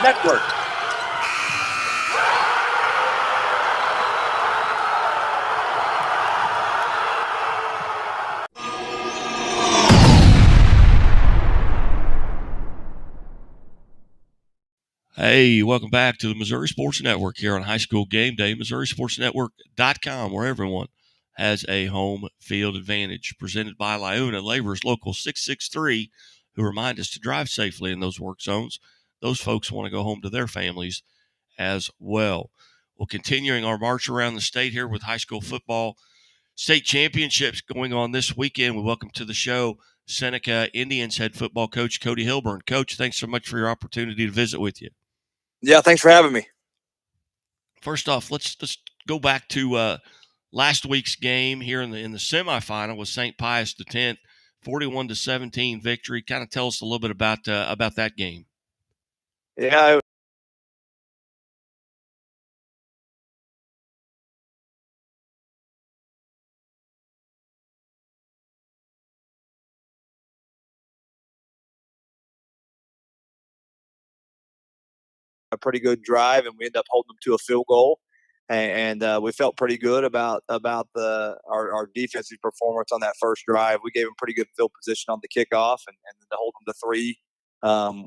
Network. Hey, welcome back to the Missouri Sports Network here on High School Game Day, MissouriSportsNetwork.com, where everyone has a home field advantage. Presented by Liuna Laborers Local 663, who remind us to drive safely in those work zones. Those folks want to go home to their families as well. Well, continuing our march around the state here with high school football state championships going on this weekend, we welcome to the show Seneca Indians head football coach Cody Hilburn. Coach, thanks so much for your opportunity to visit with you. Yeah, thanks for having me. First off, let's go back to last week's game here in the semifinal with St. Pius X, 41-17 victory. Kind of tell us a little bit about that game. Yeah, a pretty good drive, and we ended up holding them to a field goal. And we felt pretty good about our defensive performance on that first drive. We gave them pretty good field position on the kickoff, and to hold them to 3.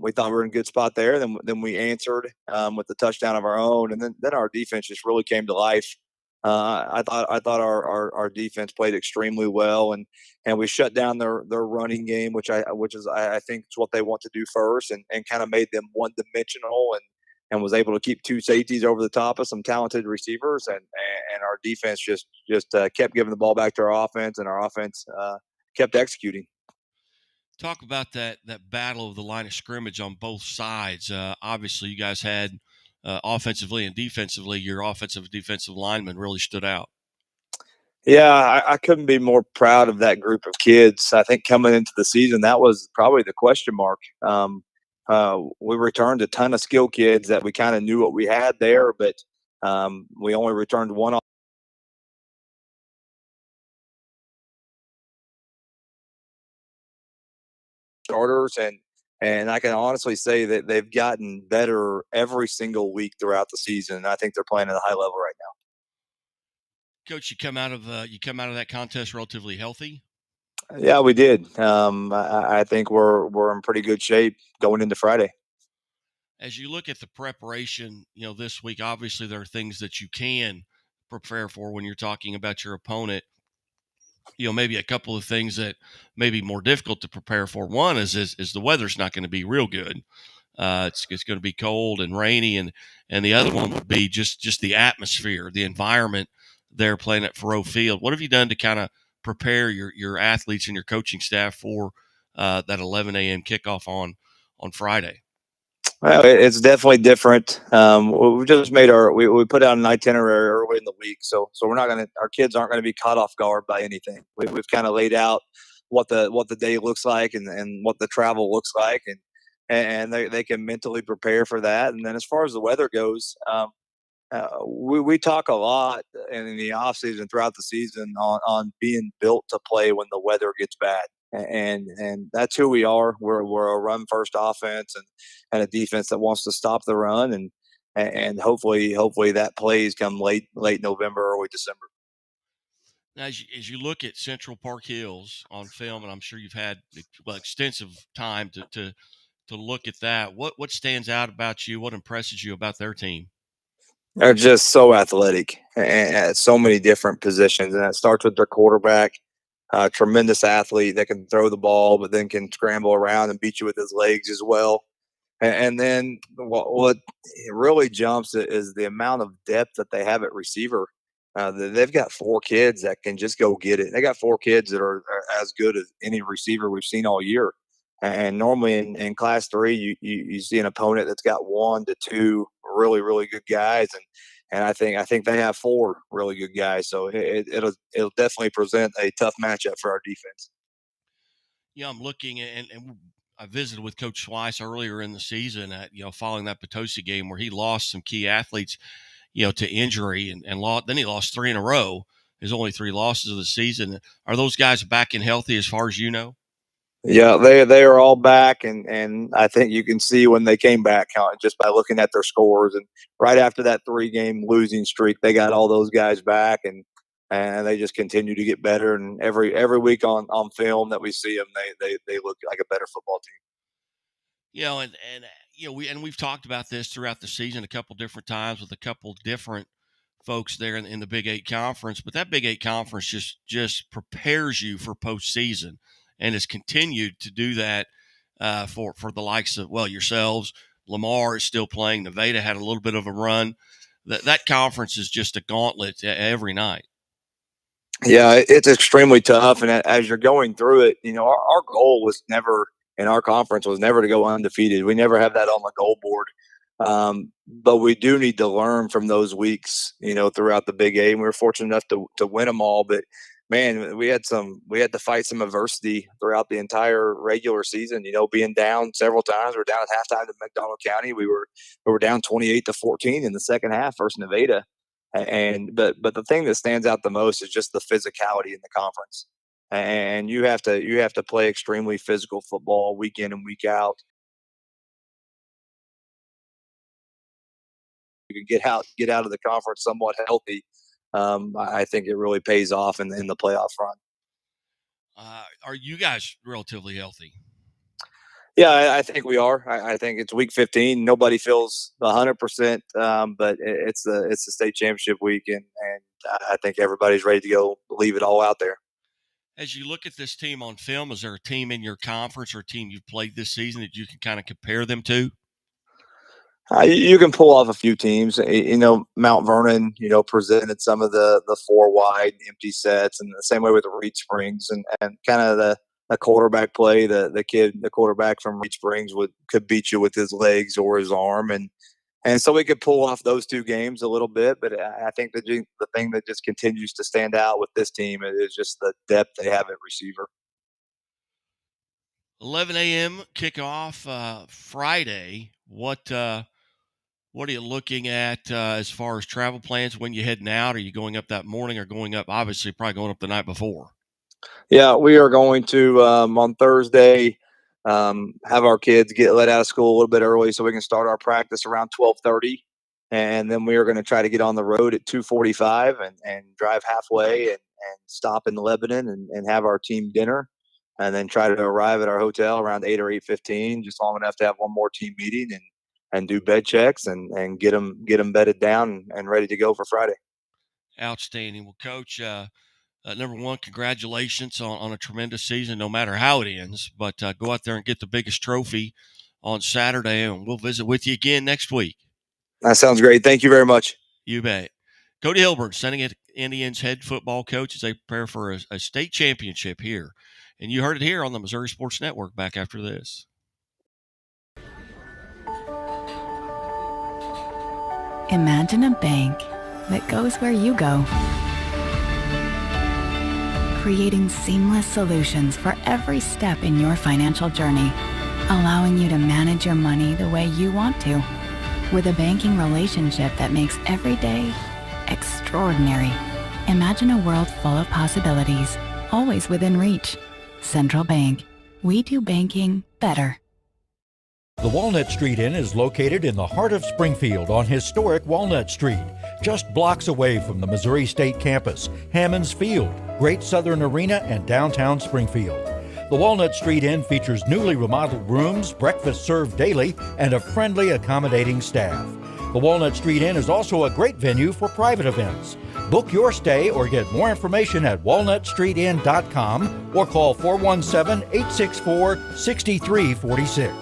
We thought we were in a good spot there. Then we answered with the touchdown of our own, and then our defense just really came to life. I thought our defense played extremely well, and we shut down their running game, which I think is what they want to do first, and kind of made them one dimensional, and was able to keep 2 safeties over the top of some talented receivers, and our defense just kept giving the ball back to our offense, and our offense kept executing. Talk about that battle of the line of scrimmage on both sides. Obviously, you guys had offensively and defensively, your offensive and defensive linemen really stood out. Yeah, I couldn't be more proud of that group of kids. I think coming into the season, that was probably the question mark. We returned a ton of skill kids that we kind of knew what we had there, but we only returned one starters, and I can honestly say that they've gotten better every single week throughout the season. I think they're playing at a high level right now. Coach, you come out of that contest relatively healthy. Yeah, we did. I think we're in pretty good shape going into Friday. As you look at the preparation, this week, obviously there are things that you can prepare for when you're talking about your opponent. Maybe a couple of things that may be more difficult to prepare for. One is the weather's not going to be real good. It's going to be cold and rainy, and the other one would be just the atmosphere, the environment there playing at Faroe Field. What have you done to kind of prepare your athletes and your coaching staff for that 11 a.m. kickoff on Friday? Well, it's definitely different. We just made we put out an itinerary early in the week, so our kids aren't gonna be caught off guard by anything. We've kind of laid out what the day looks like, and what the travel looks like, and they can mentally prepare for that. And then as far as the weather goes, we talk a lot in the off season throughout the season on being built to play when the weather gets bad, and that's who we are. We're a run first offense, and a defense that wants to stop the run, and hopefully that plays come late November, early December. Now, as you look at Central Park Hills on film, and I'm sure you've had extensive time to look at that, what stands out about you? What impresses you about their team? They're just so athletic at so many different positions, and it starts with their quarterback, tremendous athlete that can throw the ball, but then can scramble around and beat you with his legs as well. And then what really jumps is the amount of depth that they have at receiver. They've got 4 kids that can just go get it. They got 4 kids that are as good as any receiver we've seen all year. And normally in Class 3, you see an opponent that's got 1 to 2 really, really good guys, and I think they have 4 really good guys. So it'll definitely present a tough matchup for our defense. Yeah, I'm looking and I visited with Coach Schweiss earlier in the season at following that Potosi game where he lost some key athletes to injury and lost. Then he lost 3 in a row. His only 3 losses of the season. Are those guys back and healthy as far as you know? Yeah, they are all back, and I think you can see when they came back just by looking at their scores. And right after that 3-game losing streak, they got all those guys back, and they just continue to get better. And every week on film that we see them, they look like a better football team. We've talked about this throughout the season a couple different times with a couple different folks there in the Big 8 conference, but that Big 8 conference just prepares you for postseason, and has continued to do that for the likes of yourselves. Lamar is still playing. Nevada had a little bit of a run. That conference is just a gauntlet every night. Yeah, it's extremely tough, and as you're going through it, our goal was never in our conference was never to go undefeated. We never have that on the goal board. But we do need to learn from those weeks, throughout the Big 8. And we were fortunate enough to win them all. But man, we had to fight some adversity throughout the entire regular season. Being down several times. We were down at halftime to McDonald County. We were down 28-14 in the second half versus Nevada. But the thing that stands out the most is just the physicality in the conference. And you have to play extremely physical football week in and week out. You can get out of the conference somewhat healthy. I think it really pays off in the playoff run. Are you guys relatively healthy? Yeah, I think we are. I think it's week 15. Nobody feels 100%, but it's the state championship week, and I think everybody's ready to go leave it all out there. As you look at this team on film, is there a team in your conference or a team you've played this season that you can kind of compare them to? You can pull off a few teams. Mount Vernon, presented some of the 4 wide empty sets, and the same way with the Reed Springs, and kind of the quarterback play. The quarterback from Reed Springs could beat you with his legs or his arm, and so we could pull off those 2 games a little bit. But I think the thing that just continues to stand out with this team is just the depth they have at receiver. 11 a.m. kickoff Friday. What are you looking at as far as travel plans? When you heading out? Are you going up that morning or going up? Obviously, probably going up the night before. Yeah, we are going to on Thursday have our kids get let out of school a little bit early so we can start our practice around 12:30, and then we are going to try to get on the road at 2:45 and drive halfway and stop in Lebanon and have our team dinner, and then try to arrive at our hotel around 8 or 8:15, just long enough to have one more team meeting and do bed checks and get them bedded down and ready to go for Friday. Outstanding. Well, Coach, number one, congratulations on a tremendous season, no matter how it ends. But go out there and get the biggest trophy on Saturday, and we'll visit with you again next week. That sounds great. Thank you very much. You bet. Cody Hilburn, Seneca Indians head football coach, as they prepare for a state championship here. And you heard it here on the Missouri Sports Network. Back after this. Imagine a bank that goes where you go, creating seamless solutions for every step in your financial journey, allowing you to manage your money the way you want to, with a banking relationship that makes every day extraordinary. Imagine a world full of possibilities, always within reach. Central Bank. We do banking better. The Walnut Street Inn is located in the heart of Springfield on historic Walnut Street, just blocks away from the Missouri State Campus, Hammons Field, Great Southern Arena, and downtown Springfield. The Walnut Street Inn features newly remodeled rooms, breakfast served daily, and a friendly, accommodating staff. The Walnut Street Inn is also a great venue for private events. Book your stay or get more information at walnutstreetinn.com or call 417-864-6346.